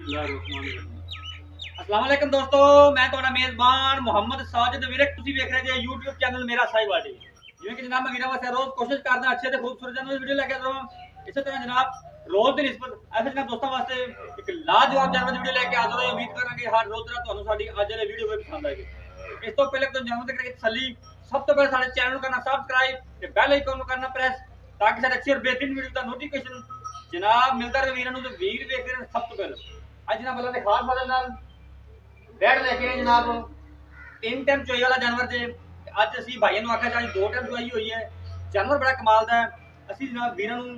अस्सलाम वालेकुम दोस्तों, मैं ਤੁਹਾਡਾ ਮੇਜ਼ਬਾਨ ਮੁਹੰਮਦ ਸਾजिद ਵੀਰੇ ਤੁਸੀਂ ਵੇਖ ਰਹੇ ਜੇ YouTube ਚੈਨਲ ਮੇਰਾ ਸਾਈਵਾਲ ਟੀ। ਜਿਵੇਂ ਕਿ ਜਨਾਬ ਮੈਂ ਵੀਰਾਂ ਵਾਸਤੇ ਰੋਜ਼ ਕੋਸ਼ਿਸ਼ ਕਰਦਾ ਅੱਛੇ ਤੇ ਖੂਬਸੂਰਤ ਜਨਰਲ ਵੀਡੀਓ ਲੈ ਕੇ ਆਉਂਦਾ। ਇਸੇ ਤਰ੍ਹਾਂ ਜਨਾਬ ਰੋਜ਼ ਦੀ ਨਿਸਬਤ ਐਸੇ ਜਨਾਬ ਦੋਸਤਾਂ ਵਾਸਤੇ ਇੱਕ ਲਾਜਵਾਬ ਜਨਰਲ ਵੀਡੀਓ ਲੈ ਕੇ ਹਾਜ਼ਰ ਹੋਏ। ਉਮੀਦ ਕਰਾਂਗੇ ਹਰ ਰੋਜ਼ ਤਰ੍ਹਾਂ ਤੁਹਾਨੂੰ ਸਾਡੀ ਅੱਜ ਵਾਲੀ ਵੀਡੀਓ ਵੀ ਪਸੰਦ ਆਏਗੀ। ਇਸ ਤੋਂ ਪਹਿਲੇ ਤਾਂ ਜਨਰਲ ਤੇ ਤਸੱਲੀ ਸਭ ਤੋਂ ਪਹਿਲੇ ਸਾਡੇ ਚੈਨਲ ਨੂੰ ਕਰਨਾ ਸਬਸਕ੍ਰਾਈਬ ਤੇ ਬੈਲ ਆਈਕਨ ਨੂੰ ਕਰਨਾ ਪ੍ਰੈਸ ਤਾਂ ਕਿ ਸਾਡੇ ਅੱਛੀ ਔਰ ਬਿਹਤਰੀਨ ਵੀਡੀਓ ਦਾ ਨੋਟੀਫਿਕੇਸ਼ਨ ਜਨਾਬ ਮਿਲਦਾ ਰਹੇ ਵੀਰਾਂ ਨੂੰ ਤੇ ਵੀਰ ਵੇਖਦੇ ਰਹਿਣ। ਸਭ ਤੋਂ ਪਹਿਲੇ ਅੱਜ ਜਨਾਬ ਅੱਲਾ ਦੇ ਖਾਸ ਫਜ਼ਲ ਨਾਲ बैड लेके जनाब 3 टाइम चोई वाला जानवर जे अज असी भाइयों ਨੂੰ आखिया जी 2 टाइम चोई हुई है। जानवर बड़ा कमाल दा है। असी जनाब वीरां ਨੂੰ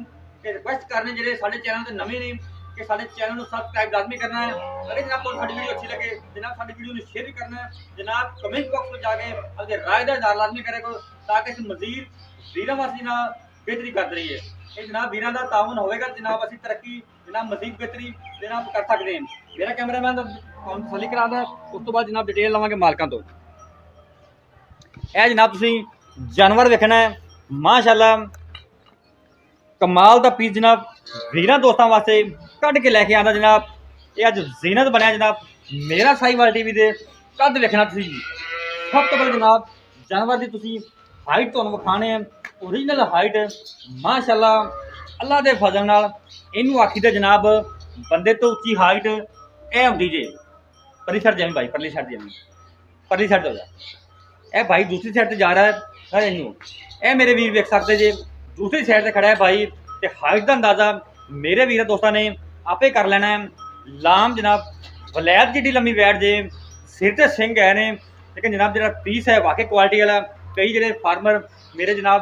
रिक्वेस्ट करने जेडे साडे चैनल ते नवे ने कि साडे चैनल ਨੂੰ सब्सक्राइब लाजमी करना है। अगर जनाब को साडी वीडियो अच्छी लगे जनाब साडी वीडियो ਨੂੰ शेयर भी करना है। जनाब कमेंट बॉक्स में जाके अपने राय दा इज़हार लाजमी करे को ताकि असी मजीद वीरां वास्ते जनाब बेहतरी करते रहिए। ये जनाब वीरां दा ताउन होवेगा जनाब असी तरक्की जनाब मजीद बेहतरी जनाब कर सकते हैं। मेरा कैमरामैन तसली करांदा उस तो बाद जनाब डिटेल लवांगे मालकां तो। यह जनाब तुसीं जानवर वेखना है माशाअल्लाह कमाल दा पीस जनाब वीरां दोस्तां वास्ते कढ के लैके आंदा जनाब। ये अज जीनत बनया जनाब मेरा साहिवाल टीवी दे। कद वेखना तुसीं सब तो पहले जनाब जानवर दी तुसीं हाइट तुहानूं विखाणे है ओरिजिनल हाइट माशाअल्लाह अल्लाह दे फजल नाल इनू आखी दे जनाब बंदे तो उच्ची हाइट ए होंदी जे। परली साइड जामी भाई परली साइड जामी परली साइड हो जा ए भाई दूसरी साइड से जा रहा है इनू ए मेरे वीर वेख सकते जे दूसरी साइड से खड़ा है भाई ते हाइट का अंदाज़ा मेरे वीर दोस्तों ने आपे कर लेना है। लाम जनाब वलैत जिड्डी लंबी वैट जे सिर ते सिंह है ने लेकिन जनाब जो पीस है वाकई क्वालिटी वाला। कई जो फार्मर मेरे जनाब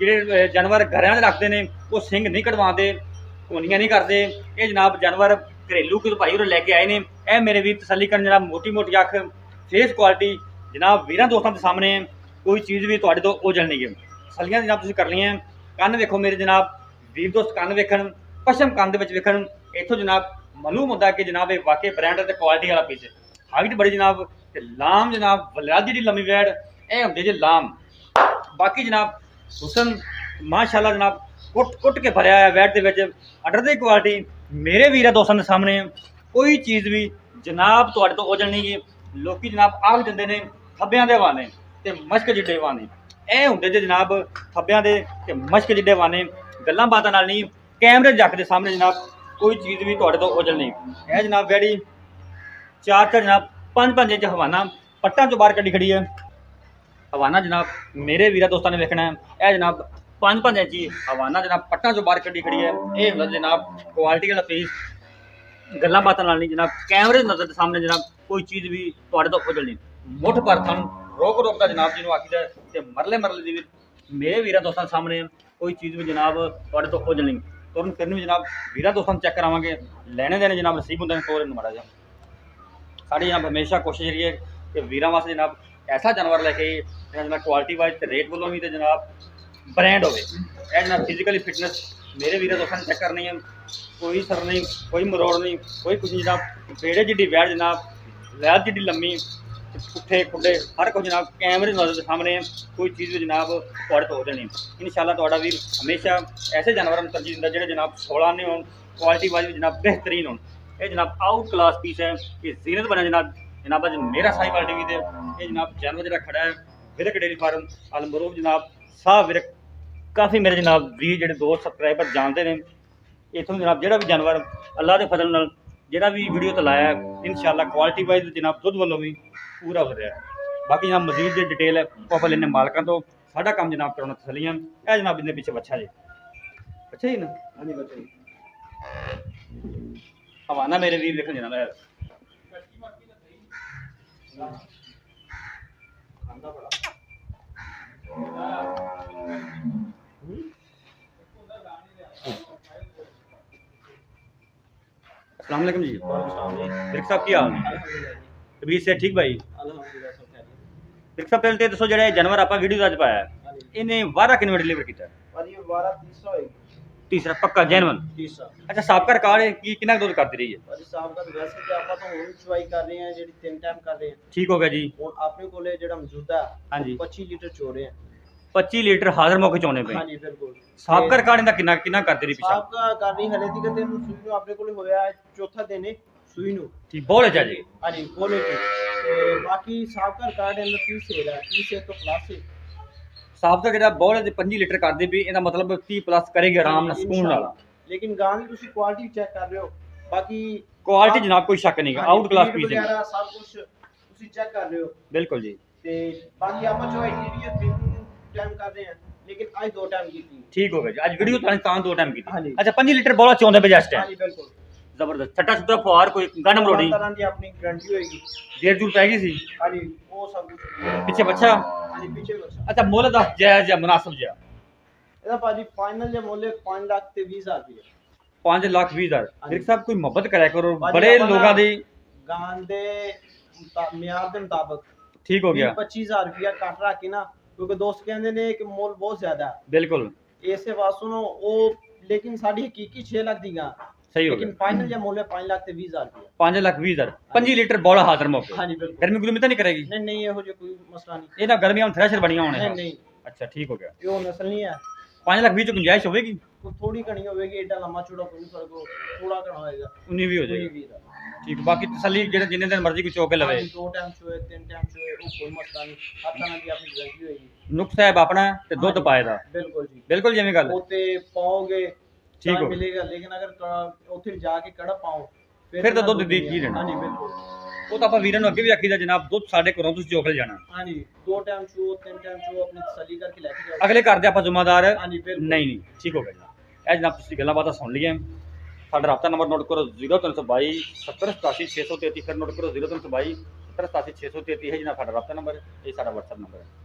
जो जानवर घरों में रखते हैं वो सिंह नहीं कटवाते कोनियां नहीं करते। ये जनाब जानवर घरेलू के भाई और लैके आए ने ए मेरे वीर तसली कर जनाब मोटी मोटी अख फेस क्वालिटी जनाब वीरां दोस्तों के सामने कोई चीज़ भी तुहाडे तो ओझल नहीं है। तसलियां जनाब तुसीं कर लियां। कन्न वेखो मेरे जनाब वीर दोस्त कन्न वेखण पशम कन्न दे विच वेखण इत्थों जनाब मालूम होंदा कि जनाब ये वाकई ब्रांड ते क्वालिटी वाला पीस है। हाइट बड़ी जनाब ते लाम जनाब वलैत जिहड़ी लंबी वैड़ ए हुंदे जे लाम। बाकी जनाब हुसन माशाअल्लाह जनाब कुट कुट के भरया है वैट दे विच अडर दी क्वालिटी मेरे वीर दोस्तों के सामने कोई चीज़ भी जनाब तुहाडे तो ओझल नहीं है। लोग जनाब आख दिंदे ने थब्बियां दे वाने ते मश्क जिड्डे वाने ए हुंदे जे जनाब थब्बियां दे ते मश्क जिड्डे वाने गल्लां बातां नाल नहीं कैमरे जख दे सामने जनाब कोई चीज़ भी तुहाडे तो ओझल नहीं। ए जनाब वैड़ी 4 जनाब 5 इंच हवाना पट्टां चों बाहर कड्डी खड़ी है। हवाना जनाब मेरे वीर दोस्तों ने वेखना है ए जनाब 5 इंची हवाना जनाब पट्टां चों बाहर कड्डी खड़ी है। ये हुंदा जनाब क्वालिटी वाला पीस गल्लां बातां नाल नहीं जनाब कैमरे नज़र के सामने जनाब कोई चीज़ भी तुहाडे तो ओझल नहीं। मुठ पर थन रोक रोक का जनाब जिन्होंने आखिदा ते मरले मरले दी मेरे वीर दोस्तों के सामने कोई चीज़ भी जनाब तुहाडे तो ओझल नहीं। तुरन फिर भी जनाब वीर दोस्तों चेक करावांगे लेने देने जनाब नसीब होंदे ने तोड़ माड़ा जा साड़ी जनाब हमेशा कोशिश रही है कि वीरां वास्ते जनाब ऐसा जानवर लैके जनाब क्वालिटी वाइज ते रेट वालों भी तो जनाब ब्रांड होवे। ए जनाब फिजिकली फिटनेस मेरे वीर दोस्तों ने चेक करनी है कोई सर नहीं कोई मरोड़ नहीं कोई कुछ नहीं जनाब बेड़े जिड्डी वैड़ जनाब लैत जिड्डी लम्मी पुट्ठे खुड्डे हर कुछ जनाब कैमरे नज़र के सामने कोई चीज़ भी जनाब तुहाडे तो ओझल नहीं। इंशाअल्लाह तुहाडा वीर हमेशा ऐसे जानवरों में तरजीह दिंदा जिहड़े जनाब 16 नहीं होण क्वालिटी वाइज भी जनाब बेहतरीन होण। ये जनाब आउट क्लास पीस है ये जीनत बने जनाब जनाब अज मेरा साहिवाल टीवी दे ये जनाब जानवर जिहड़ा खड़ा है विरक डेयरी फार्म अलमरूफ जनाब साह विरक काफ़ी मेरे जनाब वीर जिहड़े दोस्त सबसक्राइबर जानते हैं। इत्थों जनाब जिहड़ा भी जानवर अल्लाह के फजल नाल जिहड़ा भी वीडियो तो लाया इंशाअल्लाह क्वालिटी वाइज जनाब दुध वालों भी पूरा हो रहा है। बाकी जनाब मजीद जो डिटेल है वो आप लेने मालकों तो साडा काम जनाब कराना तसलियां है जनाब इन्हें पीछे बच्चा जी अच्छा ही ना हाँ जी बच्चा जी हवाना मेरे वीर देखने जनाब है अस्सलाम वालेकुम जी बिरक साहब की हाल तबीयत से ठीक भाई बिरक साहब पहले दसो जो जानवर आप वीडियो अज पाया इन्हें वारा किन्ने डिलीवर किया तीसरा पक्का जैनवन अच्छा साबका रिकॉर्ड है कि कितना दूध करती रही है साबका वैसे कि आप तो ਹੁਣ ਚਵਾਈ ਕਰ ਰਹੇ ਹਾਂ ਜਿਹੜੀ 3 ਟਾਈਮ ਕਰ ਰਹੇ ਹਾਂ ठीक हो गया जी। ਹੁਣ ਆਪਣੇ ਕੋਲੇ ਜਿਹੜਾ ਮੌਜੂਦਾ हाँ जी 25 ਲੀਟਰ ਚੋ ਰਹੇ ਹਾਂ 25 लीटर हाजिर मौके चोने पे हाँ जी बिल्कुल साबका रिकॉर्ड इनका कितना कितना करती रही पिछा ਸਾਬਕਾ ਕਰ ਰਹੀ ਹਲੇ ਤੱਕ ਤੇ ਨੂੰ ਆਪਣੇ ਕੋਲੇ ਹੋਇਆ ਚੌਥਾ ਦਿਨ ਹੈ ਸੂਈ ਨੂੰ ਠੀਕ ਬੋਲੇ ਚ ਆ ਜੀ ਹਾਂਜੀ ਬੋਲੇ ਜੀ ਤੇ ਬਾਕੀ ਸਾਬਕਾ ਰਿਕਾਰਡ ਇਹਨਾਂ 30 ਸੇਲ ਹੈ 30 ਸੇ ਤੋਂ ਪਲੱਸ ਹੈ ਸਾਫ ਤਾਂ ਜਿਹੜਾ ਬੋਲੇ ਦੇ 25 ਲੀਟਰ ਕਰਦੇ ਵੀ ਇਹਦਾ ਮਤਲਬ 30 ਪਲੱਸ ਕਰੇਗੀ ਆਰਾਮ ਨਾਲ ਸਕੂਨ ਨਾਲ ਲੇਕਿਨ ਗਾਂ ਦੀ ਤੁਸੀਂ ਕੁਆਲਿਟੀ ਚੈੱਕ ਕਰ ਰਹੇ ਹੋ ਬਾਕੀ ਕੁਆਲਿਟੀ ਜਨਾਬ ਕੋਈ ਸ਼ੱਕ ਨਹੀਂ ਆਊਟ ਕਲਾਸ ਪੀਸ ਹੈ ਵਗੈਰਾ ਸਭ ਕੁਝ ਤੁਸੀਂ ਚੈੱਕ ਕਰ ਰਹੇ ਹੋ ਬਿਲਕੁਲ ਜੀ ਤੇ ਬਾਕੀ ਆਪਾਂ ਜੋ ਇੰਟੀਰੀਅਰ 3 ਟਾਈਮ ਕਰ ਰਹੇ ਹਾਂ ਲੇਕਿਨ ਅੱਜ 2 ਟਾਈਮ ਕੀਤੀ ਠੀਕ ਹੋ ਗਿਆ ਜੀ ਅੱਜ ਵੀਡੀਓ ਤਾਂ 2 ਟਾਈਮ ਕੀਤੀ ਹਾਂਜੀ। ਅੱਛਾ 5 ਲੀਟਰ ਬੋਲਾ ਚਾਹੁੰਦੇ ਪਏ ਜਸਟ ਹਾਂਜੀ ਬਿਲਕੁਲ ਜ਼ਬਰਦਸਤ ਛੱਟਾ ਛੁੱਟਾ ਫੁਆਰ ਕੋਈ ਗਨ ਮਰੋੜੀ ਤਰ੍ਹਾਂ ਦੀ ਆਪਣੀ ਗਾਰੰਟੀ ਹੋਏਗੀ ਦੇਰ ਦੂਰ ਪੈ ਗਈ ਸੀ ਹਾਂਜੀ ਉਹ ਸਭ ਕੁਝ ਪਿੱਛੇ ਬੱਚਾ ਹਾਂਜੀ ਪਿੱਛੇ ਬੱਚਾ ਅੱਛਾ ਮੁੱਲ ਦਾ ਜਾਇਜ਼ ਜਾਂ ਮੁਨਾਸਬ ਜਿਹਾ ਇਹਦਾ ਭਾਜੀ ਫਾਈਨਲ ਜੇ ਮੁੱਲ 5 ਲੱਖ ਤੇ 20,000 ਰੁਪਏ 5,20,000 ਵੀਰ ਸਾਹਿਬ ਕੋਈ ਮੁਹੱਬਤ ਕਰਿਆ ਕਰੋ ਭਾਜੀ ਬੜੇ ਆਪਾਂ ਲੋਕਾਂ ਦੀ ਗਾਂ ਦੇ ਮਿਆਰ ਦੇ ਮੁਤਾਬਕ ਠੀਕ ਹੋ ਗਿਆ 25,000 ਰੁਪਏ ਕੱਟ ਰੱਖ ਕੇ ਨਾ ਕਿਉਂਕਿ ਦੋਸਤ ਕਹਿੰਦੇ ਨੇ ਕਿ ਮੁੱਲ ਬਹੁਤ ਜ਼ਿਆਦਾ ਹੈ ਬਿਲਕੁਲ ਇਸੇ ਵਾਸਤੇ ਨੂੰ ਉਹ ਲੇਕਿਨ ਸਾਡੀ ਹਕੀਕੀ 6 ਲੱਖ ਦੀ ਗਾਂ ਸਹੀ ਹੋ ਲੇਕਿਨ ਗਿਆ ਫਾਈਨਲ ਜੇ ਮੁੱਲ ਹੈ 5 ਲੱਖ ਤੇ 20,000 ਰੁਪਏ 5,20,000 5 ਲੀਟਰ ਬੋਲਾ ਹਾਜ਼ਰ ਮੌਕੇ ਹਾਂਜੀ ਬਿਲਕੁਲ ਗਰਮੀ ਗੁਰਮੀ ਤਾਂ ਨਹੀਂ ਕਰੇਗੀ ਨਹੀਂ ਨਹੀਂ ਇਹੋ ਜਿਹਾ ਕੋਈ ਮਸਲਾ ਨਹੀਂ ਇਹ ਤਾਂ ਗਰਮੀਆਂ ਹੁਣ ਥ੍ਰੈਸ਼ਰ ਬਣੀਆਂ ਹੋਣੇ ਨਹੀਂ ਨਹੀਂ ਅੱਛਾ ਠੀਕ ਹੋ ਗਿਆ ਇਹ ਉਹ ਨਸਲ ਨਹੀਂ ਹੈ 5,20,000 ਚ ਗੁੰਜਾਇਸ਼ ਹੋਵੇਗੀ ਕੋਈ ਥੋੜੀ ਘਣੀ ਹੋਵੇਗੀ ਏਡਾ ਲੰਮਾ ਚੌੜਾ ਕੋਈ ਫਰਕ ਥੋੜਾ ਘਣਾ ਹੋਏਗਾ 19 ਵੀ ਹੋ ਕੋਈ ਜਾਏਗੀ ਵੀ ਦਾ ਠੀਕ ਬਾਕੀ ਤਸੱਲੀ ਜਿਹੜੇ ਜਿੰਨੇ ਦਿਨ ਮਰਜ਼ੀ ਕੋਈ ਚੋਕ ਕੇ ਲਵੇ 2 ਟਾਈਮ ਚੋਏ 3 ਟਾਈਮ ਚੋਏ ਉਹ ਕੋਈ ਮਸਲਾ ਨਹੀਂ ਆਪਾਂ ਨਾਲ ਦੀ ਆਪਣੀ ਗਾਰੰਟੀ ਹੋਏਗੀ ਨੁਕਸ ਸਾਹਿਬ ਆਪਣਾ ਤੇ ਦੁੱਧ ਪਾਏਦਾ ਬਿਲਕੁਲ ਜੀ ਬਿਲਕੁਲ ਜਿਵੇਂ ਗੱਲ ਉੱਤੇ ਪਾਓਗੇ ਠੀਕ ਤਾਂ ਹੋ ਮਿਲੇਗਾ ਲੇਕਿਨ ਅਗਰ ਉੱਥੇ ਜਾ ਕੇ ਕੜਾ ਪਾਓ ਫਿਰ ਤਾਂ ਦੁੱਧ ਦੀ ਕੀ ਰਹਿਣਾ। ਹਾਂਜੀ ਬਿਲਕੁਲ ਉਹ ਤਾਂ ਆਪਾਂ ਵੀਰਾਂ ਨੂੰ ਅੱਗੇ ਵੀ ਆਖੀਦਾ ਜਨਾਬ ਦੁੱਧ ਸਾਡੇ ਘਰੋਂ ਤੁਸੀਂ ਚੋਕ ਲੈ ਜਾਣਾ ਹਾਂਜੀ 2 ਟਾਈਮ ਚੋ 3 ਟਾਈਮ ਚੋ ਆਪਣੀ ਤਸੱਲੀ ਕਰਕੇ ਲੈ ਕੇ ਜਾਓ ਅਗਲੇ ਘਰ ਦੇ ਆਪਾਂ ਜ਼ਿੰਮੇਦਾਰ ਹਾਂਜੀ ਬਿਲਕੁਲ ਨਹੀਂ ਠੀਕ ਹੋ ਗਿਆ ਜੀ ਇਹ ਜਨਾਬ ਤੁਸੀਂ ਗੱਲਾਂ ਬਾਤਾਂ ਸੁਣ ਲਈਆਂ ਸਾਡਾ ਰਾਬਤਾ ਨੰਬਰ ਨੋਟ ਕਰੋ 0322 7087 633 ਫਿਰ ਨੋਟ ਕਰੋ 0322 7087 633 ਹੈ ਜਨਾਬ ਸਾਡਾ ਰਾਬਤਾ ਨੰਬਰ ਇਹ ਸਾਡਾ WhatsApp ਨੰਬਰ ਹੈ